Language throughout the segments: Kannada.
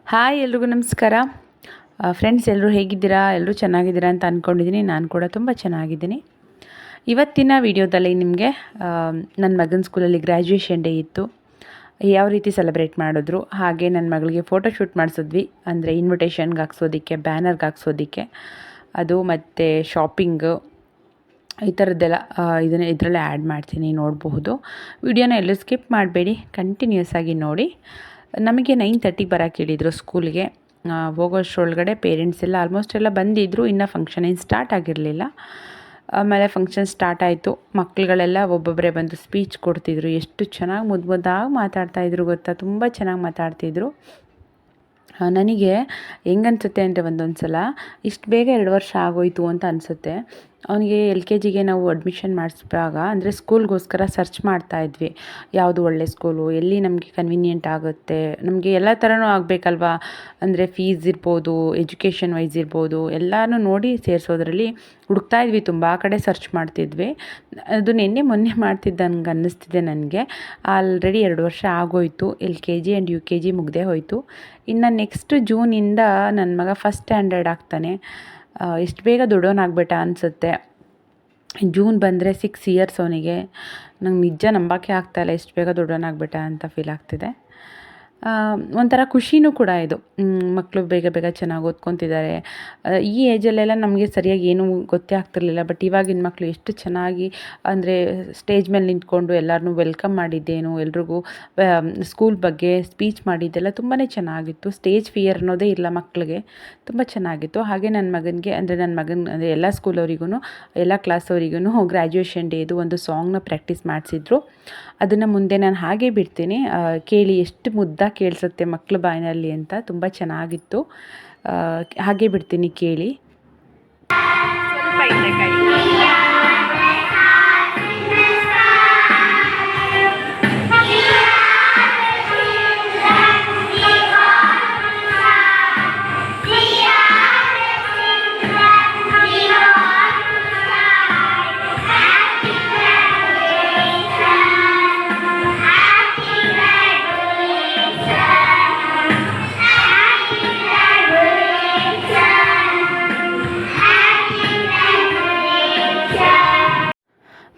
ಹಾಯ್ ಎಲ್ರಿಗೂ ನಮಸ್ಕಾರ. ಫ್ರೆಂಡ್ಸ್ ಎಲ್ಲರೂ ಹೇಗಿದ್ದೀರಾ? ಎಲ್ಲರೂ ಚೆನ್ನಾಗಿದ್ದೀರಾ ಅಂತ ಅಂದ್ಕೊಂಡಿದ್ದೀನಿ. ನಾನು ಕೂಡ ತುಂಬ ಚೆನ್ನಾಗಿದ್ದೀನಿ. ಇವತ್ತಿನ ವಿಡಿಯೋದಲ್ಲಿ ನಿಮಗೆ ನನ್ನ ಮಗನ ಸ್ಕೂಲಲ್ಲಿ ಗ್ರ್ಯಾಜುಯೇಷನ್ ಡೇ ಇತ್ತು. ಯಾವ ರೀತಿ ಸೆಲೆಬ್ರೇಟ್ ಮಾಡಿದ್ರು, ಹಾಗೆ ನನ್ನ ಮಗಳಿಗೆ ಫೋಟೋಶೂಟ್ ಮಾಡಿಸಿದ್ವಿ. ಅಂದರೆ ಇನ್ವಿಟೇಷನ್ಗೆ ಹಾಕ್ಸೋದಕ್ಕೆ, ಬ್ಯಾನರ್ಗೆ ಹಾಕ್ಸೋದಕ್ಕೆ, ಅದು ಮತ್ತು ಶಾಪಿಂಗು ಈ ಥರದ್ದೆಲ್ಲ ಇದರಲ್ಲೇ ಆ್ಯಡ್ ಮಾಡ್ತೀನಿ, ನೋಡಬಹುದು. ವಿಡಿಯೋನ ಎಲ್ಲೂ ಸ್ಕಿಪ್ ಮಾಡಬೇಡಿ, ಕಂಟಿನ್ಯೂಸ್ ಆಗಿ ನೋಡಿ. ನಮಗೆ 9:30ಗೆ ಬರೋಕ್ಕೆ ಹೇಳಿದರು ಸ್ಕೂಲ್ಗೆ. ಹೋಗೋಷ್ಟರೊಳಗಡೆ ಪೇರೆಂಟ್ಸ್ ಎಲ್ಲ ಆಲ್ಮೋಸ್ಟ್ ಎಲ್ಲ ಬಂದಿದ್ದರು. ಇನ್ನೂ ಫಂಕ್ಷನ್ ಏನು ಸ್ಟಾರ್ಟ್ ಆಗಿರಲಿಲ್ಲ. ಆಮೇಲೆ ಫಂಕ್ಷನ್ ಸ್ಟಾರ್ಟ್ ಆಯಿತು. ಮಕ್ಕಳುಗಳೆಲ್ಲ ಒಬ್ಬೊಬ್ಬರೇ ಬಂದು ಸ್ಪೀಚ್ ಕೊಡ್ತಿದ್ರು. ಎಷ್ಟು ಚೆನ್ನಾಗಿ ಮುದ್ದಾಗಿ ಮಾತಾಡ್ತಾಯಿದ್ರು ಗೊತ್ತಾ, ತುಂಬ ಚೆನ್ನಾಗಿ ಮಾತಾಡ್ತಿದ್ರು. ನನಗೆ ಹೆಂಗನ್ಸುತ್ತೆ ಅಂದರೆ ಒಂದೊಂದು ಸಲ ಇಷ್ಟು ಬೇಗ 2 ವರ್ಷ ಆಗೋಯಿತು ಅಂತ ಅನಿಸುತ್ತೆ. ಅವನಿಗೆ LKGಗೆ ನಾವು ಅಡ್ಮಿಷನ್ ಮಾಡಿಸಿದಾಗ ಅಂದರೆ ಸ್ಕೂಲ್ಗೋಸ್ಕರ ಸರ್ಚ್ ಮಾಡ್ತಾಯಿದ್ವಿ. ಯಾವುದು ಒಳ್ಳೆ ಸ್ಕೂಲು, ಎಲ್ಲಿ ನಮಗೆ ಕನ್ವೀನಿಯೆಂಟ್ ಆಗುತ್ತೆ, ನಮಗೆ ಎಲ್ಲ ಥರನೂ ಆಗಬೇಕಲ್ವಾ. ಅಂದರೆ ಫೀಸ್ ಇರ್ಬೋದು, ಎಜುಕೇಷನ್ ವೈಸ್ ಇರ್ಬೋದು, ಎಲ್ಲನೂ ನೋಡಿ ಸೇರಿಸೋದ್ರಲ್ಲಿ ಹುಡುಕ್ತಾಯಿದ್ವಿ. ತುಂಬ ಕಡೆ ಸರ್ಚ್ ಮಾಡ್ತಿದ್ವಿ. ಅದು ಮೊನ್ನೆ ಮಾಡ್ತಿದ್ದಂಗೆ ಅನ್ನಿಸ್ತಿದೆ ನನಗೆ. ಆಲ್ರೆಡಿ 2 ವರ್ಷ ಆಗೋಯಿತು. LKG ಆ್ಯಂಡ್ UKG ಮುಗ್ದೇ ಹೋಯಿತು. ಇನ್ನು ನೆಕ್ಸ್ಟ್ ಜೂನಿಂದ ನನ್ನ ಮಗ ಫಸ್ಟ್ ಸ್ಟ್ಯಾಂಡರ್ಡ್ ಆಗ್ತಾನೆ. ಎಷ್ಟು ಬೇಗ ದೊಡ್ಡವನಾಗ್ಬಿಟ್ಟ ಅನಿಸುತ್ತೆ. ಜೂನ್ ಬಂದರೆ 6 ಇಯರ್ಸ್ ಅವನಿಗೆ. ನಂಗೆ ನಿಜ ನಂಬೋಕ್ಕೆ ಆಗ್ತಾಯಿಲ್ಲ, ಎಷ್ಟು ಬೇಗ ದೊಡ್ಡವನಾಗ್ಬಿಟ್ಟ ಅಂತ ಫೀಲ್ ಆಗ್ತಿದೆ. ಒಂಥರ ಖುಷಿನೂ ಕೂಡ ಇದು. ಮಕ್ಕಳು ಬೇಗ ಬೇಗ ಚೆನ್ನಾಗಿ ಓದ್ಕೊತಿದ್ದಾರೆ. ಈ ಏಜಲ್ಲೆಲ್ಲ ನಮಗೆ ಸರಿಯಾಗಿ ಏನೂ ಗೊತ್ತೇ ಆಗ್ತಿರ್ಲಿಲ್ಲ. ಬಟ್ ಇವಾಗಿನ ಮಕ್ಕಳು ಎಷ್ಟು ಚೆನ್ನಾಗಿ ಅಂದರೆ ಸ್ಟೇಜ್ ಮೇಲೆ ನಿಂತ್ಕೊಂಡು ಎಲ್ಲರನ್ನೂ ವೆಲ್ಕಮ್ ಮಾಡಿದ್ದೇನು, ಎಲ್ರಿಗೂ ಸ್ಕೂಲ್ ಬಗ್ಗೆ ಸ್ಪೀಚ್ ಮಾಡಿದ್ದೆಲ್ಲ ತುಂಬಾ ಚೆನ್ನಾಗಿತ್ತು. ಸ್ಟೇಜ್ ಫಿಯರ್ ಅನ್ನೋದೇ ಇಲ್ಲ ಮಕ್ಕಳಿಗೆ. ತುಂಬ ಚೆನ್ನಾಗಿತ್ತು. ಹಾಗೆ ನನ್ನ ಮಗನಿಗೆ ಅಂದರೆ ಎಲ್ಲ ಸ್ಕೂಲವರಿಗೂ, ಎಲ್ಲ ಕ್ಲಾಸವರಿಗೂ ಗ್ರ್ಯಾಜುಯೇಷನ್ ಡೇದು ಒಂದು ಸಾಂಗ್ನ ಪ್ರಾಕ್ಟೀಸ್ ಮಾಡಿಸಿದ್ರು. ಅದನ್ನು ಮುಂದೆ ನಾನು ಹಾಗೆ ಬಿಡ್ತೀನಿ, ಕೇಳಿ. ಎಷ್ಟು ಮುದ್ದಾಗಿ ಕೇಳಿಸುತ್ತೆ ಮಕ್ಕಳ ಬಾಯಿನಲ್ಲಿ ಅಂತ. ತುಂಬ ಚೆನ್ನಾಗಿತ್ತು. ಹಾಗೆ ಬಿಡ್ತೀನಿ, ಕೇಳಿ.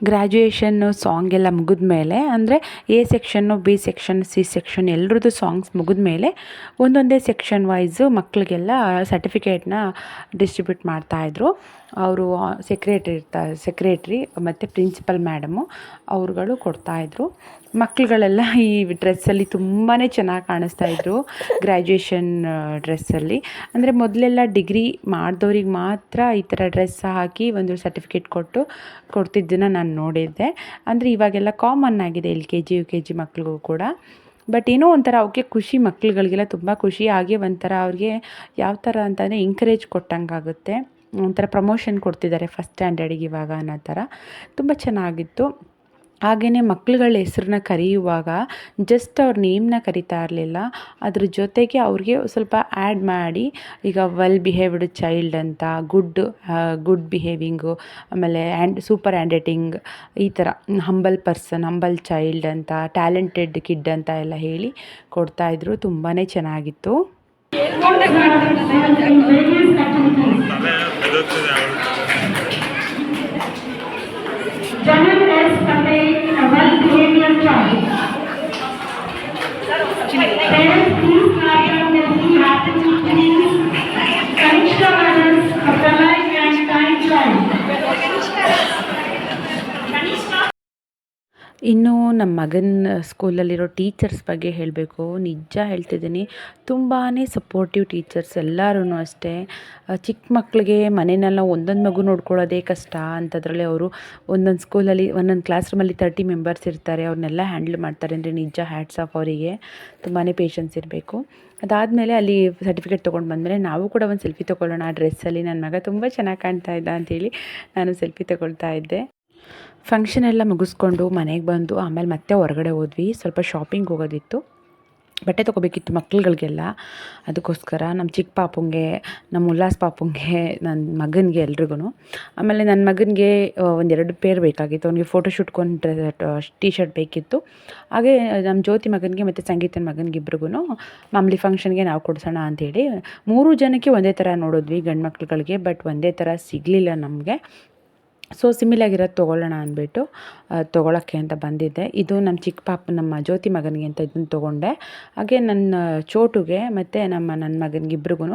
ಗ್ರ್ಯಾಜುಯೇಷನ್ನು ಸಾಂಗ್ ಎಲ್ಲ ಮುಗಿದ ಮೇಲೆ, ಅಂದರೆ A section, B section, C section ಎಲ್ಲರದ್ದು ಸಾಂಗ್ಸ್ ಮುಗಿದ ಮೇಲೆ ಒಂದೊಂದೇ ಸೆಕ್ಷನ್ ವೈಸು ಮಕ್ಕಳಿಗೆಲ್ಲ ಸರ್ಟಿಫಿಕೇಟ್ನ ಡಿಸ್ಟ್ರಿಬ್ಯೂಟ್ ಮಾಡ್ತಾಯಿದ್ರು. ಅವರು ಸೆಕ್ರೆಟ್ರಿ ಮತ್ತು ಪ್ರಿನ್ಸಿಪಲ್ ಮೇಡಮು ಅವ್ರುಗಳು ಕೊಡ್ತಾಯಿದ್ರು. ಮಕ್ಕಳುಗಳೆಲ್ಲ ಈ ಡ್ರೆಸ್ಸಲ್ಲಿ ತುಂಬಾ ಚೆನ್ನಾಗಿ ಕಾಣಿಸ್ತಾಯಿದ್ರು, ಗ್ರ್ಯಾಜುಯೇಷನ್ ಡ್ರೆಸ್ಸಲ್ಲಿ. ಅಂದರೆ ಮೊದಲೆಲ್ಲ ಡಿಗ್ರಿ ಮಾಡಿದವ್ರಿಗೆ ಮಾತ್ರ ಈ ಥರ ಡ್ರೆಸ್ ಹಾಕಿ ಒಂದು ಸರ್ಟಿಫಿಕೇಟ್ ಕೊಡ್ತಿದ್ದನ್ನು ನಾನು ನೋಡಿದ್ದೆ. ಅಂದರೆ ಇವಾಗೆಲ್ಲ ಕಾಮನ್ ಆಗಿದೆ LKG UKG ಮಕ್ಳಿಗೂ ಕೂಡ. ಬಟ್ ಏನೋ ಒಂಥರ ಅವಕ್ಕೆ ಖುಷಿ, ಮಕ್ಳುಗಳಿಗೆಲ್ಲ ತುಂಬ ಖುಷಿ. ಹಾಗೆ ಒಂಥರ ಅವ್ರಿಗೆ ಯಾವ ಥರ ಅಂತಂದರೆ ಎಂಕರೇಜ್ ಕೊಟ್ಟಂಗಾಗುತ್ತೆ. ಒಂಥರ ಪ್ರಮೋಷನ್ ಕೊಡ್ತಿದ್ದಾರೆ ಫಸ್ಟ್ ಸ್ಟ್ಯಾಂಡರ್ಡಿಗೆ ಇವಾಗ ಅನ್ನೋ ಥರ. ತುಂಬ ಚೆನ್ನಾಗಿತ್ತು. ಹಾಗೆಯೇ ಮಕ್ಳುಗಳ ಹೆಸ್ರನ್ನ ಕರೆಯುವಾಗ ಜಸ್ಟ್ ಅವ್ರ ನೇಮ್ನ ಕರಿತಾ ಇರಲಿಲ್ಲ, ಅದ್ರ ಜೊತೆಗೆ ಅವ್ರಿಗೆ ಸ್ವಲ್ಪ ಆ್ಯಡ್ ಮಾಡಿ, ಈಗ ವೆಲ್ ಬಿಹೇವ್ಡ್ ಚೈಲ್ಡ್ ಅಂತ, ಗುಡ್ ಬಿಹೇವಿಂಗು, ಆಮೇಲೆ ಸೂಪರ್ ಹ್ಯಾಂಡ್ ರೈಟಿಂಗ್, ಈ ಥರ ಹಂಬಲ್ ಪರ್ಸನ್, ಹಂಬಲ್ ಚೈಲ್ಡ್ ಅಂತ, ಟ್ಯಾಲೆಂಟೆಡ್ ಕಿಡ್ ಅಂತ ಎಲ್ಲ ಹೇಳಿ ಕೊಡ್ತಾಯಿದ್ರು. ತುಂಬಾ ಚೆನ್ನಾಗಿತ್ತು. ಇನ್ನು ನಮ್ಮ ಮಗನ ಸ್ಕೂಲಲ್ಲಿರೋ ಟೀಚರ್ಸ್ ಬಗ್ಗೆ ಹೇಳಬೇಕು. ನಿಜ ಹೇಳ್ತಿದ್ದೀನಿ, ತುಂಬಾ ಸಪೋರ್ಟಿವ್ ಟೀಚರ್ಸ್. ಎಲ್ಲರೂ ಅಷ್ಟೇ. ಚಿಕ್ಕ ಮಕ್ಕಳಿಗೆ ಮನೆಯಲ್ಲ ಒಂದೊಂದು ಮಗು ನೋಡ್ಕೊಳ್ಳೋದೇ ಕಷ್ಟ ಅಂಥದ್ರಲ್ಲಿ ಅವರು ಒಂದೊಂದು ಸ್ಕೂಲಲ್ಲಿ ಒಂದೊಂದು ಕ್ಲಾಸ್ ರೂಮಲ್ಲಿ 30 ಮೆಂಬರ್ಸ್ ಇರ್ತಾರೆ. ಅವ್ರನ್ನೆಲ್ಲ ಹ್ಯಾಂಡಲ್ ಮಾಡ್ತಾರೆ ಅಂದರೆ ನಿಜ ಹ್ಯಾಟ್ಸ್ ಆಫ್ ಅವರಿಗೆ. ತುಂಬಾ ಪೇಷನ್ಸ್ ಇರಬೇಕು. ಅದಾದಮೇಲೆ ಅಲ್ಲಿ ಸರ್ಟಿಫಿಕೇಟ್ ತೊಗೊಂಡು ಬಂದಮೇಲೆ ನಾವು ಕೂಡ ಒಂದು ಸೆಲ್ಫಿ ತೊಗೊಳ್ಳೋಣ ಆ ಡ್ರೆಸ್ಸಲ್ಲಿ. ನನ್ನ ಮಗ ತುಂಬ ಚೆನ್ನಾಗಿ ಕಾಣ್ತಾ ಇದ್ದ ಅಂಥೇಳಿ ನಾನು ಸೆಲ್ಫಿ ತೊಗೊಳ್ತಾ ಇದ್ದೆ. ಫಂಕ್ಷನ್ ಎಲ್ಲ ಮುಗಿಸ್ಕೊಂಡು ಮನೆಗೆ ಬಂದು ಆಮೇಲೆ ಮತ್ತೆ ಹೊರಗಡೆ ಹೋದ್ವಿ. ಸ್ವಲ್ಪ ಶಾಪಿಂಗ್ ಹೋಗೋದಿತ್ತು. ಬಟ್ಟೆ ತೊಗೋಬೇಕಿತ್ತು ಮಕ್ಳುಗಳಿಗೆಲ್ಲ. ಅದಕ್ಕೋಸ್ಕರ ನಮ್ಮ ಚಿಕ್ಕ ಪಾಪುಂಗೆ, ನಮ್ಮ ಉಲ್ಲಾಸ್ ಪಾಪುಂಗೆ, ನನ್ನ ಮಗನಿಗೆ ಎಲ್ರಿಗೂ. ಆಮೇಲೆ ನನ್ನ ಮಗನಿಗೆ ಒಂದೆರಡು ಪೇರ್ ಬೇಕಾಗಿತ್ತು. ಅವನಿಗೆ ಫೋಟೋಶೂಟ್ಗೆ ಒಂದು ಟೀ ಶರ್ಟ್ ಬೇಕಿತ್ತು. ಹಾಗೆ ನಮ್ಮ ಜ್ಯೋತಿ ಮಗನಿಗೆ ಮತ್ತು ಸಂಗೀತನ ಮಗನಿಗೆ ಇಬ್ರಿಗೂ ಮಾಮೂಲಿ ಫಂಕ್ಷನ್ಗೆ ನಾವು ಕೊಡಿಸೋಣ ಅಂಥೇಳಿ 3 ಜನಕ್ಕೆ ಒಂದೇ ಥರ ನೋಡಿದ್ವಿ ಗಂಡು ಮಕ್ಳುಗಳಿಗೆ. ಬಟ್ ಒಂದೇ ಥರ ಸಿಗಲಿಲ್ಲ ನಮಗೆ. ಸೊ ಸಿಮಿಲಾಗಿರೋದು ತೊಗೊಳ್ಳೋಣ ಅಂದ್ಬಿಟ್ಟು ತೊಗೊಳಕ್ಕೆ ಅಂತ ಬಂದಿದ್ದೆ. ಇದು ನಮ್ಮ ಚಿಕ್ಕ ಪಾಪ ನಮ್ಮ ಜ್ಯೋತಿ ಮಗನಿಗೆ ಅಂತ ಇದನ್ನು ತೊಗೊಂಡೆ. ಹಾಗೆ ನನ್ನ ಚೋಟುಗೆ ಮತ್ತು ನನ್ನ ಮಗನಿಗೆ ಇಬ್ರಿಗೂ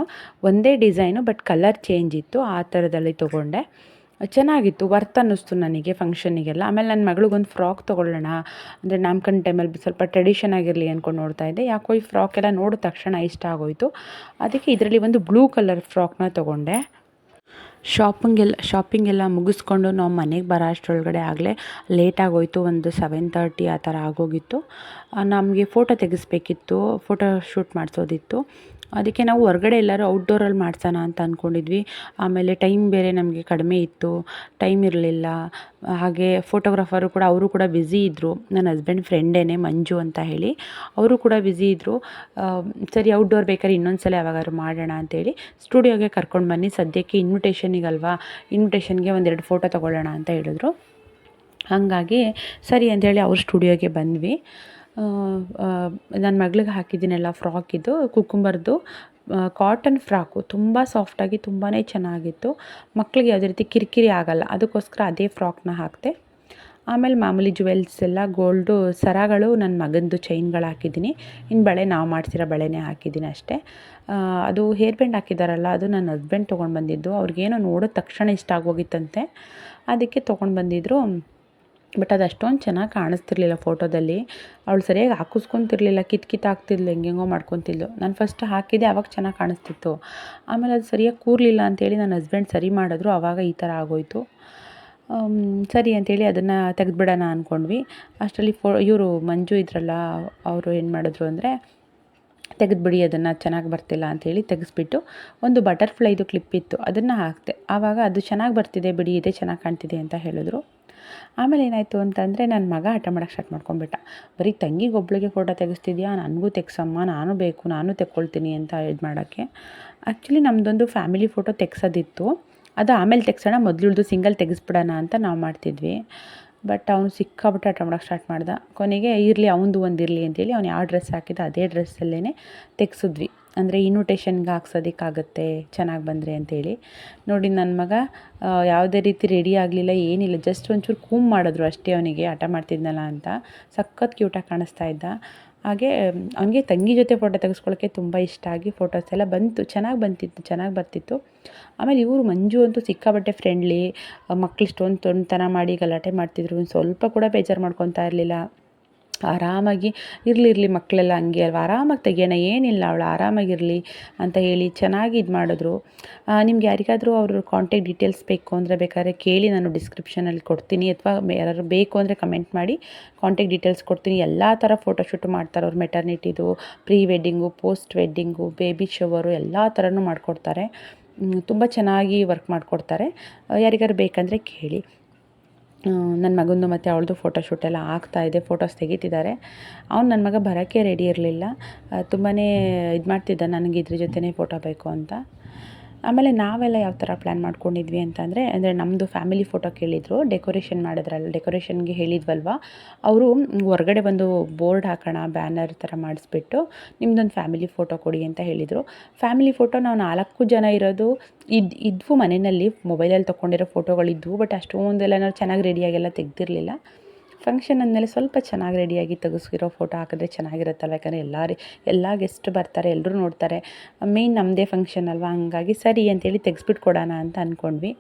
ಒಂದೇ ಡಿಸೈನು ಬಟ್ ಕಲರ್ ಚೇಂಜ್ ಇತ್ತು. ಆ ಥರದಲ್ಲಿ ತೊಗೊಂಡೆ. ಚೆನ್ನಾಗಿತ್ತು, ವರ್ತ್ ಅನ್ನಿಸ್ತು ನನಗೆ ಫಂಕ್ಷನಿಗೆಲ್ಲ. ಆಮೇಲೆ ನನ್ನ ಮಗಳಿಗೊಂದು ಫ್ರಾಕ್ ತೊಗೊಳ್ಳೋಣ ಅಂದರೆ ನಾಮಕರಣ ಟೈಮಲ್ಲಿ ಸ್ವಲ್ಪ ಟ್ರೆಡಿಷನ್ ಆಗಿರಲಿ ಅಂದ್ಕೊಂಡು ನೋಡ್ತಾ ಇದ್ದೆ. ಯಾಕೋ ಈ ಫ್ರಾಕೆಲ್ಲ ನೋಡಿದ ತಕ್ಷಣ ಇಷ್ಟ ಆಗೋಯಿತು. ಅದಕ್ಕೆ ಇದರಲ್ಲಿ ಒಂದು ಬ್ಲೂ ಕಲರ್ ಫ್ರಾಕ್ನ ತೊಗೊಂಡೆ. ಶಾಪಿಂಗೆಲ್ಲ ಮುಗಿಸ್ಕೊಂಡು ನಾವು ಮನೆಗೆ ಬರೋ ಅಷ್ಟರೊಳಗಡೆ ಆಗಲೇ ಲೇಟಾಗೋಯಿತು. ಒಂದು 7:30 ಆ ಥರ ಆಗೋಗಿತ್ತು. ನಮಗೆ ಫೋಟೋ ತೆಗೆಸ್ಬೇಕಿತ್ತು, ಫೋಟೋ ಶೂಟ್ ಮಾಡಿಸೋದಿತ್ತು. ಅದಕ್ಕೆ ನಾವು ಹೊರಗಡೆ ಎಲ್ಲರೂ ಔಟ್ಡೋರಲ್ಲಿ ಮಾಡ್ಸೋಣ ಅಂತ ಅಂದ್ಕೊಂಡಿದ್ವಿ. ಆಮೇಲೆ ಟೈಮ್ ಬೇರೆ ನಮಗೆ ಕಡಿಮೆ ಇತ್ತು, ಟೈಮ್ ಇರಲಿಲ್ಲ. ಹಾಗೆ ಫೋಟೋಗ್ರಾಫರು ಕೂಡ ಅವರು ಕೂಡ ಬ್ಯುಸಿ ಇದ್ದರು. ನನ್ನ ಹಸ್ಬೆಂಡ್ ಫ್ರೆಂಡೇನೆ ಮಂಜು ಅಂತ ಹೇಳಿ, ಅವರು ಕೂಡ ಬ್ಯುಸಿ ಇದ್ದರು. ಸರಿ ಔಟ್ಡೋರ್ ಬೇಕಾದ್ರೆ ಇನ್ನೊಂದು ಸಲ ಯಾವಾಗಾದ್ರು ಮಾಡೋಣ ಅಂತೇಳಿ ಸ್ಟುಡಿಯೋಗೆ ಕರ್ಕೊಂಡು ಬನ್ನಿ, ಸದ್ಯಕ್ಕೆ ಇನ್ವಿಟೇಷನ್ಗೆ ಒಂದೆರಡು ಫೋಟೋ ತೊಗೊಳ್ಳೋಣ ಅಂತ ಹೇಳಿದ್ರು. ಹಾಗಾಗಿ ಸರಿ ಅಂಥೇಳಿ ಅವ್ರ ಸ್ಟುಡಿಯೋಗೆ ಬಂದ್ವಿ. ನನ್ನ ಮಗಳಿಗೆ ಹಾಕಿದ್ದೀನಲ್ಲ ಫ್ರಾಕ್, ಇದು ಕುಕುಂಬರ್ದು ಕಾಟನ್ ಫ್ರಾಕು, ತುಂಬ ಸಾಫ್ಟಾಗಿ ತುಂಬಾ ಚೆನ್ನಾಗಿತ್ತು. ಮಕ್ಕಳಿಗೆ ಯಾವುದೇ ರೀತಿ ಕಿರಿಕಿರಿ ಆಗೋಲ್ಲ, ಅದಕ್ಕೋಸ್ಕರ ಅದೇ ಫ್ರಾಕ್ನ ಹಾಕಿದೆ. ಆಮೇಲೆ ಮಾಮೂಲಿ ಜುವೆಲ್ಸ್ ಎಲ್ಲ ಗೋಲ್ಡು ಸರಗಳು, ನನ್ನ ಮಗಂದು ಚೈನ್ಗಳು ಹಾಕಿದ್ದೀನಿ. ಇನ್ನು ಬಳೆ ನಾವು ಮಾಡ್ಸಿರೋ ಬಳೆನೇ ಹಾಕಿದ್ದೀನಿ ಅಷ್ಟೇ. ಅದು ಹೇರ್ ಬ್ಯಾಂಡ್ ಹಾಕಿದ್ದಾರಲ್ಲ, ಅದು ನನ್ನ ಹಸ್ಬೆಂಡ್ ತೊಗೊಂಡು ಬಂದಿದ್ದು. ಅವ್ರಿಗೇನೋ ನೋಡಿದ ತಕ್ಷಣ ಇಷ್ಟ ಆಗೋಗಿತ್ತಂತೆ, ಅದಕ್ಕೆ ತೊಗೊಂಡು ಬಂದಿದ್ದರು. ಬಟ್ ಅದು ಅಷ್ಟೊಂದು ಚೆನ್ನಾಗಿ ಕಾಣಿಸ್ತಿರ್ಲಿಲ್ಲ ಫೋಟೋದಲ್ಲಿ. ಅವಳು ಸರಿಯಾಗಿ ಹಾಕಿಸ್ಕೊತಿರ್ಲಿಲ್ಲ, ಕಿತ್ತಾಕ್ತಿದ್ಲು, ಹೆಂಗೆಂಗೋ ಮಾಡ್ಕೊತಿದ್ಲು. ನಾನು ಫಸ್ಟ್ ಹಾಕಿದ್ದೆ, ಆವಾಗ ಚೆನ್ನಾಗಿ ಕಾಣಿಸ್ತಿತ್ತು. ಆಮೇಲೆ ಅದು ಸರಿಯಾಗಿ ಕೂರಲಿಲ್ಲ ಅಂಥೇಳಿ ನನ್ನ ಹಸ್ಬೆಂಡ್ ಸರಿ ಮಾಡಿದ್ರು, ಆವಾಗ ಈ ಥರ ಆಗೋಯಿತು. ಸರಿ ಅಂಥೇಳಿ ಅದನ್ನು ತೆಗೆದುಬಿಡೋಣ ಅಂದ್ಕೊಂಡ್ವಿ. ಅಷ್ಟರಲ್ಲಿ ಇವರು ಮಂಜು ಇದ್ರಲ್ಲ, ಅವರು ಏನು ಮಾಡಿದ್ರು ಅಂದರೆ, ತೆಗೆದುಬಿಡಿ ಅದನ್ನು, ಚೆನ್ನಾಗಿ ಬರ್ತಿಲ್ಲ ಅಂಥೇಳಿ ತೆಗೆಸ್ಬಿಟ್ಟು ಒಂದು ಬಟರ್ಫ್ಲೈದು ಕ್ಲಿಪ್ ಇತ್ತು, ಅದನ್ನು ಹಾಕಿದೆ. ಆವಾಗ ಅದು ಚೆನ್ನಾಗಿ ಬರ್ತಿದೆ ಬಿಡಿ, ಇದೇ ಚೆನ್ನಾಗಿ ಕಾಣ್ತಿದೆ ಅಂತ ಹೇಳಿದ್ರು. ಆಮೇಲೆ ಏನಾಯಿತು ಅಂತಂದರೆ, ನನ್ನ ಮಗ ಹಠ ಮಾಡೋಕ್ಕೆ ಸ್ಟಾರ್ಟ್ ಮಾಡ್ಕೊಂಡ್ಬಿಟ್ಟ. ಬರೀ ತಂಗಿಗೊಬ್ಳಿಗೆ ಫೋಟೋ ತೆಗೆಸ್ತಿದ್ಯಾ, ನನಗೂ ತೆಗ್ಸಮ್ಮ, ನಾನು ಬೇಕು, ನಾನು ತೆಕ್ಕೊಳ್ತೀನಿ ಅಂತ ಇದು ಮಾಡೋಕ್ಕೆ. ಆ್ಯಕ್ಚುಲಿ ನಮ್ಮದೊಂದು ಫ್ಯಾಮಿಲಿ ಫೋಟೋ ತೆಗ್ಸೋದಿತ್ತು, ಅದು ಆಮೇಲೆ ತೆಗ್ಸೋಣ, ಮೊದಲು ಸಿಂಗಲ್ ತೆಗೆಸ್ಬಿಡೋಣ ಅಂತ ನಾವು ಮಾಡ್ತಿದ್ವಿ. ಬಟ್ ಅವನು ಸಿಕ್ಕಾಬಿಟ್ಟು ಹಠ ಮಾಡೋಕ್ಕೆ ಸ್ಟಾರ್ಟ್ ಮಾಡ್ದ. ಕೊನೆಗೆ ಇರಲಿ ಅವನದು ಒಂದು ಇರಲಿ ಅಂತೇಳಿ ಅವ್ನು ಯಾವ ಡ್ರೆಸ್ ಹಾಕಿದ್ದ ಅದೇ ಡ್ರೆಸ್ಸಲ್ಲೇ ತೆಗ್ಸಿದ್ವಿ. ಅಂದರೆ ಇನ್ವಿಟೇಷನ್ಗೆ ಹಾಕ್ಸೋದಕ್ಕಾಗತ್ತೆ ಚೆನ್ನಾಗಿ ಬಂದರೆ ಅಂತೇಳಿ. ನೋಡಿ ನನ್ನ ಮಗ ಯಾವುದೇ ರೀತಿ ರೆಡಿ ಆಗಲಿಲ್ಲ, ಏನಿಲ್ಲ, ಜಸ್ಟ್ ಒಂಚೂರು ಕೂಮ್ ಮಾಡಿದ್ರು ಅಷ್ಟೇ ಅವನಿಗೆ, ಹಠ ಮಾಡ್ತಿದ್ನಲ್ಲ ಅಂತ. ಸಖತ್ ಕ್ಯೂಟಾಗಿ ಕಾಣಿಸ್ತಾ ಇದ್ದ. ಹಾಗೆ ಅವನಿಗೆ ತಂಗಿ ಜೊತೆ ಫೋಟೋ ತೆಗೆಸ್ಕೊಳ್ಳೋಕ್ಕೆ ತುಂಬ ಇಷ್ಟ ಆಗಿ ಫೋಟೋಸ್ ಎಲ್ಲ ಬಂತು, ಚೆನ್ನಾಗಿ ಬರ್ತಿತ್ತು. ಆಮೇಲೆ ಇವರು ಮಂಜು ಅಂತೂ ಸಿಕ್ಕಾಬಟ್ಟೆ ಫ್ರೆಂಡ್ಲಿ, ಮಕ್ಳು ಇಷ್ಟೊಂದು ತೊಂದತನ ಮಾಡಿ ಗಲಾಟೆ ಮಾಡ್ತಿದ್ರು, ಸ್ವಲ್ಪ ಕೂಡ ಬೇಜಾರು ಮಾಡ್ಕೊತಾ ಇರಲಿಲ್ಲ. ಆರಾಮಾಗಿ ಇರಲಿ ಮಕ್ಕಳೆಲ್ಲ ಹಂಗೆ ಅಲ್ವಾ, ಆರಾಮಾಗಿ ತೆಗಿಯೋಣ, ಏನಿಲ್ಲ, ಅವಳು ಆರಾಮಾಗಿರಲಿ ಅಂತ ಹೇಳಿ ಚೆನ್ನಾಗಿ ಇದು ಮಾಡಿದ್ರು. ನಿಮ್ಗೆ ಯಾರಿಗಾದರೂ ಅವ್ರ ಕಾಂಟ್ಯಾಕ್ಟ್ ಡೀಟೇಲ್ಸ್ ಬೇಕು ಅಂದರೆ ಬೇಕಾದ್ರೆ ಕೇಳಿ, ನಾನು ಡಿಸ್ಕ್ರಿಪ್ಷನಲ್ಲಿ ಕೊಡ್ತೀನಿ, ಅಥವಾ ಯಾರಾದ್ರು ಬೇಕು ಅಂದರೆ ಕಮೆಂಟ್ ಮಾಡಿ, ಕಾಂಟ್ಯಾಕ್ಟ್ ಡೀಟೇಲ್ಸ್ ಕೊಡ್ತೀನಿ. ಎಲ್ಲ ಥರ ಫೋಟೋಶೂಟ್ ಮಾಡ್ತಾರೆ ಅವ್ರು, ಮೆಟರ್ನಿಟಿದು, pre wedding, post wedding, baby shower ಎಲ್ಲ ಥರನೂ ಮಾಡಿಕೊಡ್ತಾರೆ. ತುಂಬ ಚೆನ್ನಾಗಿ ವರ್ಕ್ ಮಾಡಿಕೊಡ್ತಾರೆ. ಯಾರಿಗಾರು ಬೇಕಂದರೆ ಕೇಳಿ. ನನ್ನ ಮಗಂದು ಮತ್ತು ಅವಳದು ಫೋಟೋಶೂಟ್ ಎಲ್ಲ ಆಗ್ತಾಯಿದೆ, ಫೋಟೋಸ್ ತೆಗಿತಿದ್ದಾರೆ. ನನ್ನ ಮಗ ಬರೋಕ್ಕೆ ರೆಡಿ ಇರಲಿಲ್ಲ, ತುಂಬಾ ಇದು ಮಾಡ್ತಿದ್ದ, ನನಗೆ ಇದ್ರ ಜೊತೆನೇ ಫೋಟೋ ಬೇಕು ಅಂತ. ಆಮೇಲೆ ನಾವೆಲ್ಲ ಯಾವ ಥರ ಪ್ಲ್ಯಾನ್ ಮಾಡ್ಕೊಂಡಿದ್ವಿ ಅಂತಂದರೆ, ನಮ್ಮದು ಫ್ಯಾಮಿಲಿ ಫೋಟೋ ಕೇಳಿದರು, ಡೆಕೋರೇಷನ್ ಮಾಡಿದ್ರಲ್ಲ, ಡೆಕೋರೇಷನ್ಗೆ ಹೇಳಿದ್ವಲ್ವ, ಅವರು ಹೊರಗಡೆ ಒಂದು ಬೋರ್ಡ್ ಹಾಕೋಣ, ಬ್ಯಾನರ್ ಥರ ಮಾಡಿಸ್ಬಿಟ್ಟು ನಿಮ್ಮದೊಂದು ಫ್ಯಾಮಿಲಿ ಫೋಟೋ ಕೊಡಿ ಅಂತ ಹೇಳಿದರು. ಫ್ಯಾಮಿಲಿ ಫೋಟೋ ನಾವು 4 ಜನ ಇರೋದು ಇದ್ವು ಮನೆಯಲ್ಲಿ, ಮೊಬೈಲಲ್ಲಿ ತೊಗೊಂಡಿರೋ ಫೋಟೋಗಳಿದ್ವು. ಬಟ್ ಅಷ್ಟೊಂದೆಲ್ಲ ನಾವು ಚೆನ್ನಾಗಿ ರೆಡಿಯಾಗೆಲ್ಲ ತೆಗೆದಿರಲಿಲ್ಲ. ಫಂಕ್ಷನ್ ಅಂದಮೇಲೆ ಸ್ವಲ್ಪ ಚೆನ್ನಾಗಿ ರೆಡಿಯಾಗಿ ತೆಗೆಸಿರೋ ಫೋಟೋ ಹಾಕಿದ್ರೆ ಚೆನ್ನಾಗಿರುತ್ತಲ್ವ, ಯಾಕಂದರೆ ಎಲ್ಲ ಗೆಸ್ಟ್ ಬರ್ತಾರೆ, ಎಲ್ಲರೂ ನೋಡ್ತಾರೆ, ಮೇಯ್ನ್ ನಮ್ಮದೇ ಫಂಕ್ಷನ್ ಅಲ್ವಾ. ಹಂಗಾಗಿ ಸರಿ ಅಂತೇಳಿ ತೆಗೆಸ್ಬಿಟ್ಟು ಕೊಡೋಣ ಅಂತ ಅಂದ್ಕೊಂಡ್ವಿ.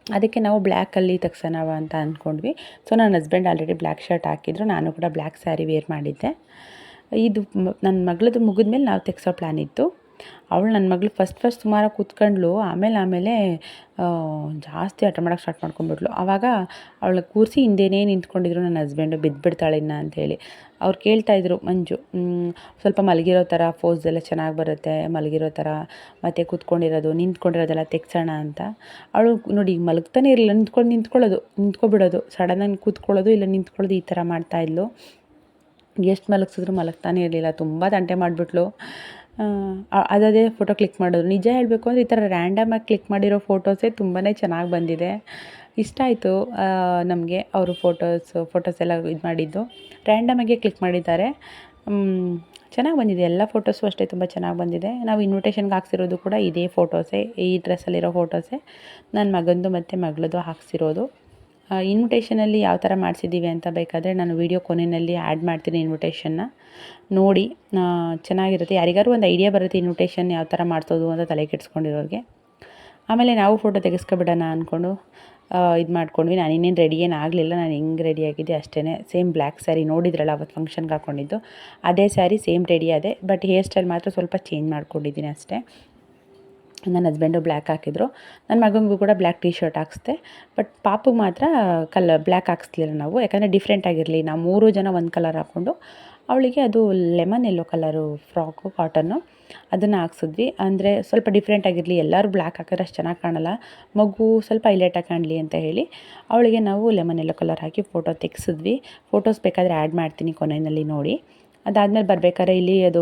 ಅದಕ್ಕೆ ನಾವು ಬ್ಲ್ಯಾಕಲ್ಲಿ ತೆಗ್ಸೋಣವ ಅಂತ ಅಂದ್ಕೊಂಡ್ವಿ. ಸೊ ನನ್ನ ಹಸ್ಬೆಂಡ್ ಆಲ್ರೆಡಿ ಬ್ಲ್ಯಾಕ್ ಶರ್ಟ್ ಹಾಕಿದ್ರು, ನಾನು ಕೂಡ ಬ್ಲ್ಯಾಕ್ ಸ್ಯಾರಿ ವೇರ್ ಮಾಡಿದ್ದೆ. ಇದು ನನ್ನ ಮಗಳದ್ದು ಮುಗಿದ್ಮೇಲೆ ನಾವು ತೆಗ್ಸೋ ಪ್ಲ್ಯಾನ್ ಇತ್ತು. ಅವಳು ನನ್ನ ಮಗಳು ಫಸ್ಟ್ ಸುಮಾರು ಕೂತ್ಕೊಂಡ್ಳು, ಆಮೇಲೆ ಜಾಸ್ತಿ ಹಠ ಮಾಡೋಕ್ಕೆ ಸ್ಟಾರ್ಟ್ ಮಾಡ್ಕೊಂಡ್ಬಿಟ್ಲು. ಆವಾಗ ಅವಳು ಕೂರಿಸಿ ಹಿಂದೆನೇ ನಿಂತ್ಕೊಂಡಿದ್ರು ನನ್ನ ಹಸ್ಬೆಂಡು, ಬಿದ್ದುಬಿಡ್ತಾಳೆ ಇನ್ನು ಅಂಥೇಳಿ. ಅವ್ರು ಕೇಳ್ತಾಯಿದ್ರು, ಮಂಜು ಸ್ವಲ್ಪ ಮಲಗಿರೋ ಥರ ಫೋಸ್ ಎಲ್ಲ ಚೆನ್ನಾಗಿ ಬರುತ್ತೆ, ಮಲಗಿರೋ ಥರ, ಮತ್ತು ಕೂತ್ಕೊಂಡಿರೋದು ನಿಂತ್ಕೊಂಡಿರೋದೆಲ್ಲ ತೆಗ್ಸೋಣ ಅಂತ. ಅವಳು ನೋಡಿ ಮಲಗ್ತಾನೆ ಇರಲಿಲ್ಲ, ನಿಂತ್ಕೊಬಿಡೋದು, ಸಡನ್ನಾಗಿ ಕೂತ್ಕೊಳ್ಳೋದು ಇಲ್ಲ ನಿಂತ್ಕೊಳ್ಳೋದು, ಈ ಥರ ಮಾಡ್ತಾಯಿದ್ಲು. ಎಷ್ಟು ಮಲಗಿಸಿದ್ರು ಮಲಗ್ತಾನೆ ಇರಲಿಲ್ಲ. ತುಂಬ ತಂಟೆ ಮಾಡಿಬಿಟ್ಲು. ಅದೇ ಫೋಟೋ ಕ್ಲಿಕ್ ಮಾಡೋದು. ನಿಜ ಹೇಳಬೇಕು ಅಂದರೆ ಈ ಥರ ರ್ಯಾಂಡಮಾಗಿ ಕ್ಲಿಕ್ ಮಾಡಿರೋ ಫೋಟೋಸೇ ತುಂಬಾ ಚೆನ್ನಾಗಿ ಬಂದಿದೆ. ಇಷ್ಟ ಆಯಿತು ನಮಗೆ ಅವರು ಫೋಟೋಸ್ ಎಲ್ಲ ಇದು ಮಾಡಿದ್ದು. ರ್ಯಾಂಡಮಾಗೆ ಕ್ಲಿಕ್ ಮಾಡಿದ್ದಾರೆ. ಚೆನ್ನಾಗಿ ಬಂದಿದೆ. ಎಲ್ಲ ಫೋಟೋಸು ಅಷ್ಟೇ ತುಂಬ ಚೆನ್ನಾಗಿ ಬಂದಿದೆ. ನಾವು ಇನ್ವಿಟೇಷನ್ಗೆ ಹಾಕ್ಸಿರೋದು ಕೂಡ ಇದೇ ಫೋಟೋಸೇ, ಈ ಡ್ರೆಸ್ಸಲ್ಲಿರೋ ಫೋಟೋಸೇ. ನನ್ನ ಮಗಂದು ಮತ್ತು ಮಗಳದು ಹಾಕ್ಸಿರೋದು. ಇನ್ವಿಟೇಷನಲ್ಲಿ ಯಾವ ಥರ ಮಾಡಿಸಿದ್ದೀವಿ ಅಂತ ಬೇಕಾದರೆ ನಾನು ವೀಡಿಯೋ ಕೊನೆಯಲ್ಲಿ ಆ್ಯಡ್ ಮಾಡ್ತೀನಿ ಇನ್ವಿಟೇಷನ್ನ ನೋಡಿ. ಚೆನ್ನಾಗಿರುತ್ತೆ. ಯಾರಿಗಾರು ಒಂದು ಐಡಿಯಾ ಬರುತ್ತೆ ಇನ್ವಿಟೇಷನ್ ಯಾವ ಥರ ಮಾಡಿಸೋದು ಅಂತ ತಲೆ ಕೆಡಿಸ್ಕೊಂಡಿರೋರಿಗೆ. ಆಮೇಲೆ ನಾವು ಫೋಟೋ ತೆಗೆಸ್ಕೊಬಿಡೋಣ ಅಂದ್ಕೊಂಡು ಇದು ಮಾಡ್ಕೊಂಡ್ವಿ. ನಾನು ಇನ್ನೇನು ರೆಡಿ ಏನು ಆಗಲಿಲ್ಲ. ನಾನು ಹೆಂಗೆ ರೆಡಿ ಆಗಿದ್ದೆ ಅಷ್ಟೇ. ಸೇಮ್ ಬ್ಲ್ಯಾಕ್ ಸ್ಯಾರಿ ನೋಡಿದ್ರಲ್ಲ ಅವತ್ತು ಫಂಕ್ಷನ್ಗೆ ಹಾಕ್ಕೊಂಡಿದ್ದು, ಅದೇ ಸ್ಯಾರಿ ಸೇಮ್ ರೆಡಿ ಅದೇ. ಬಟ್ ಹೇರ್ ಸ್ಟೈಲ್ ಮಾತ್ರ ಸ್ವಲ್ಪ ಚೇಂಜ್ ಮಾಡ್ಕೊಂಡಿದ್ದೀನಿ ಅಷ್ಟೇ. ನನ್ನ ಹಸ್ಬೆಂಡು ಬ್ಲ್ಯಾಕ್ ಹಾಕಿದ್ರು. ನನ್ನ ಮಗನಿಗೂ ಕೂಡ ಬ್ಲ್ಯಾಕ್ ಟೀ ಶರ್ಟ್ ಹಾಕಿಸ್ದೆ. ಬಟ್ ಪಾಪುಗೆ ಮಾತ್ರ ಬ್ಲ್ಯಾಕ್ ಹಾಕಿಸ್ಲಿಲ್ಲ ನಾವು, ಯಾಕಂದರೆ ಡಿಫ್ರೆಂಟ್ ಆಗಿರಲಿ. ನಾವು 3 ಜನ ಒಂದು ಕಲರ್ ಹಾಕ್ಕೊಂಡು ಅವಳಿಗೆ ಅದು lemon yellow colour frock cotton ಅದನ್ನು ಹಾಕ್ಸಿದ್ವಿ. ಅಂದರೆ ಸ್ವಲ್ಪ ಡಿಫ್ರೆಂಟ್ ಆಗಿರಲಿ, ಎಲ್ಲರೂ ಬ್ಲ್ಯಾಕ್ ಹಾಕಿದ್ರೆ ಅಷ್ಟು ಚೆನ್ನಾಗಿ ಕಾಣಲ್ಲ, ಮಗು ಸ್ವಲ್ಪ ಹೈಲೈಟಾಗಿ ಕಾಣಲಿ ಅಂತ ಹೇಳಿ ಅವಳಿಗೆ ನಾವು ಲೆಮನ್ ಎಲ್ಲೋ ಕಲರ್ ಹಾಕಿ ಫೋಟೋ ತೆಗೆಸಿದ್ವಿ. ಫೋಟೋಸ್ ಬೇಕಾದರೆ ಆ್ಯಡ್ ಮಾಡ್ತೀನಿ ಕೊನೆಯಲ್ಲಿ ನೋಡಿ. ಅದಾದಮೇಲೆ ಬರಬೇಕಾದ್ರೆ ಇಲ್ಲಿ ಅದು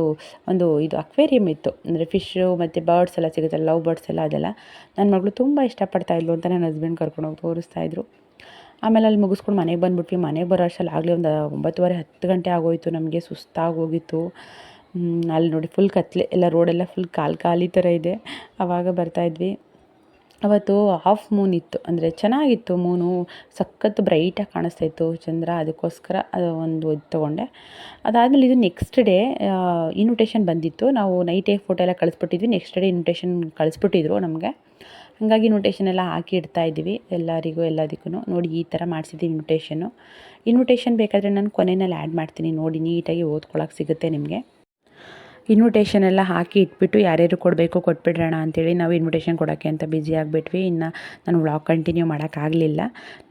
ಇದು ಅಕ್ವೇರಿಯಮ್ ಇತ್ತು. ಅಂದರೆ ಫಿಶ್ಶು ಮತ್ತು ಬರ್ಡ್ಸ್ ಎಲ್ಲ ಸಿಗುತ್ತಲ್ಲ, ಲವ್ ಬರ್ಡ್ಸ್ ಎಲ್ಲ, ಅದೆಲ್ಲ ನನ್ನ ಮಗಳು ತುಂಬ ಇಷ್ಟಪಡ್ತಾಯಿದ್ಲು ಅಂತ ನನ್ನ ಹಸ್ಬೆಂಡ್ ಕರ್ಕೊಂಡೋಗಿ ತೋರಿಸ್ತಾಯಿದ್ರು. ಆಮೇಲೆ ಅಲ್ಲಿ ಮುಗಿಸ್ಕೊಂಡು ಮನೆಗೆ ಬಂದುಬಿಟ್ವಿ. ಮನೆಗೆ ಬರೋ ಅಷ್ಟರಲ್ಲಿ ಆಗಲೇ ಒಂದು 9:30-10 ಗಂಟೆ ಆಗೋಯಿತು. ನಮಗೆ ಸುಸ್ತಾಗಿ ಹೋಗಿತ್ತು. ಅಲ್ಲಿ ನೋಡಿ ಫುಲ್ ಕತ್ಲೆ, ಎಲ್ಲ ರೋಡೆಲ್ಲ ಫುಲ್ ಖಾಲಿ ಥರ ಇದೆ. ಆವಾಗ ಬರ್ತಾಯಿದ್ವಿ. ಅವತ್ತು ಹಾಫ್ ಮೂನ್ ಇತ್ತು, ಅಂದರೆ ಚೆನ್ನಾಗಿತ್ತು ಮೂನು, ಸಖತ್ತು ಬ್ರೈಟಾಗಿ ಕಾಣಿಸ್ತಾಯಿತ್ತು ಚಂದ್ರ. ಅದಕ್ಕೋಸ್ಕರ ಒಂದು ಇದು ತೊಗೊಂಡೆ. ಅದಾದಮೇಲೆ ಇದು ನೆಕ್ಸ್ಟ್ ಡೇ ಇನ್ವಿಟೇಷನ್ ಬಂದಿತ್ತು. ನಾವು ನೈಟೇ ಫೋಟೋ ಎಲ್ಲ ಕಳಿಸ್ಬಿಟ್ಟಿದ್ವಿ. ನೆಕ್ಸ್ಟ್ ಡೇ ಇನ್ವಿಟೇಷನ್ ಕಳಿಸ್ಬಿಟ್ಟಿದ್ರು ನಮಗೆ. ಹಾಗಾಗಿ ಇನ್ವಿಟೇಷನ್ ಎಲ್ಲ ಹಾಕಿ ಇಡ್ತಾಯಿದ್ವಿ ಎಲ್ಲದಕ್ಕೂ. ನೋಡಿ ಈ ಥರ ಮಾಡಿಸಿದ್ದೀವಿ ಇನ್ವಿಟೇಷನ್ ಬೇಕಾದರೆ ನಾನು ಕೊನೆಯಲ್ಲಿ ಆ್ಯಡ್ ಮಾಡ್ತೀನಿ ನೋಡಿ, ನೀಟಾಗಿ ಓದ್ಕೊಳ್ಳೋಕೆ ಸಿಗುತ್ತೆ ನಿಮಗೆ. ಇನ್ವಿಟೇಷನ್ ಎಲ್ಲ ಹಾಕಿ ಇಟ್ಬಿಟ್ಟು ಯಾರ್ಯಾರು ಕೊಡಬೇಕು ಕೊಟ್ಬಿಡ್ರೋಣ ಅಂಥೇಳಿ ನಾವು ಇನ್ವಿಟೇಷನ್ ಕೊಡೋಕ್ಕೆ ಅಂತ ಬ್ಯುಸಿ ಆಗಿಬಿಟ್ವಿ. ಇನ್ನು ನಾನು ವ್ಲಾಗ್ ಕಂಟಿನ್ಯೂ ಮಾಡೋಕ್ಕಾಗಲಿಲ್ಲ.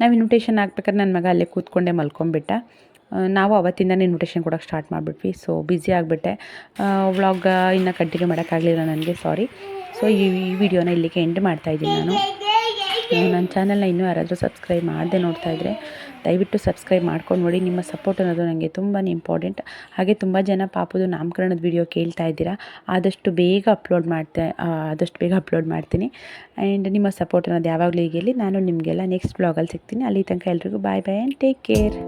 ನಾವು ಇನ್ವಿಟೇಷನ್ ಹಾಕ್ಬೇಕಾದ್ರೆ ನನ್ನ ಮಗ ಅಲ್ಲೇ ಕೂತ್ಕೊಂಡೇ ಮಲ್ಕೊಂಡ್ಬಿಟ್ಟ. ನಾವು ಅವತ್ತಿಂದನೇ ಇನ್ವಿಟೇಷನ್ ಕೊಡೋಕ್ಕೆ ಸ್ಟಾರ್ಟ್ ಮಾಡಿಬಿಟ್ವಿ. ಸೊ ಬ್ಯುಸಿ ಆಗಿಬಿಟ್ಟೆ. ವ್ಲಾಗ್ ಇನ್ನು ಕಂಟಿನ್ಯೂ ಮಾಡೋಕ್ಕಾಗಲಿಲ್ಲ ನನಗೆ, ಸಾರಿ. ಸೊ ಈ ವಿಡಿಯೋನ ಇಲ್ಲಿಗೆ ಎಂಡ್ ಮಾಡ್ತಾಯಿದ್ದೀನಿ ನಾನು. ನನ್ನ ಚಾನಲ್ನ ಇನ್ನೂ ಯಾರಾದರೂ ಸಬ್ಸ್ಕ್ರೈಬ್ ಮಾಡದೆ ನೋಡ್ತಾಯಿದ್ರೆ ದಯವಿಟ್ಟು ಸಬ್ಸ್ಕ್ರೈಬ್ ಮಾಡ್ಕೊಂಡು ನೋಡಿ. ನಿಮ್ಮ ಸಪೋರ್ಟ್ ಅನ್ನೋದು ನನಗೆ ತುಂಬಾ ಇಂಪಾರ್ಟೆಂಟ್. ಹಾಗೆ ತುಂಬ ಜನ ಪಾಪುದು ನಾಮಕರಣದ ವಿಡಿಯೋ ಕೇಳ್ತಾ ಇದ್ದೀರಾ. ಆದಷ್ಟು ಬೇಗ ಅಪ್ಲೋಡ್ ಮಾಡ್ತೀನಿ. ಆ್ಯಂಡ್ ನಿಮ್ಮ ಸಪೋರ್ಟ್ ಅನ್ನೋದು ಯಾವಾಗಲೂ ಹೀಗೆ. ನಾನು ನಿಮಗೆಲ್ಲ ನೆಕ್ಸ್ಟ್ ಬ್ಲಾಗಲ್ಲಿ ಸಿಗ್ತೀನಿ. ಅಲ್ಲಿ ತನಕ ಎಲ್ರಿಗೂ ಬಾಯ್ ಆ್ಯಂಡ್ ಟೇಕ್ ಕೇರ್.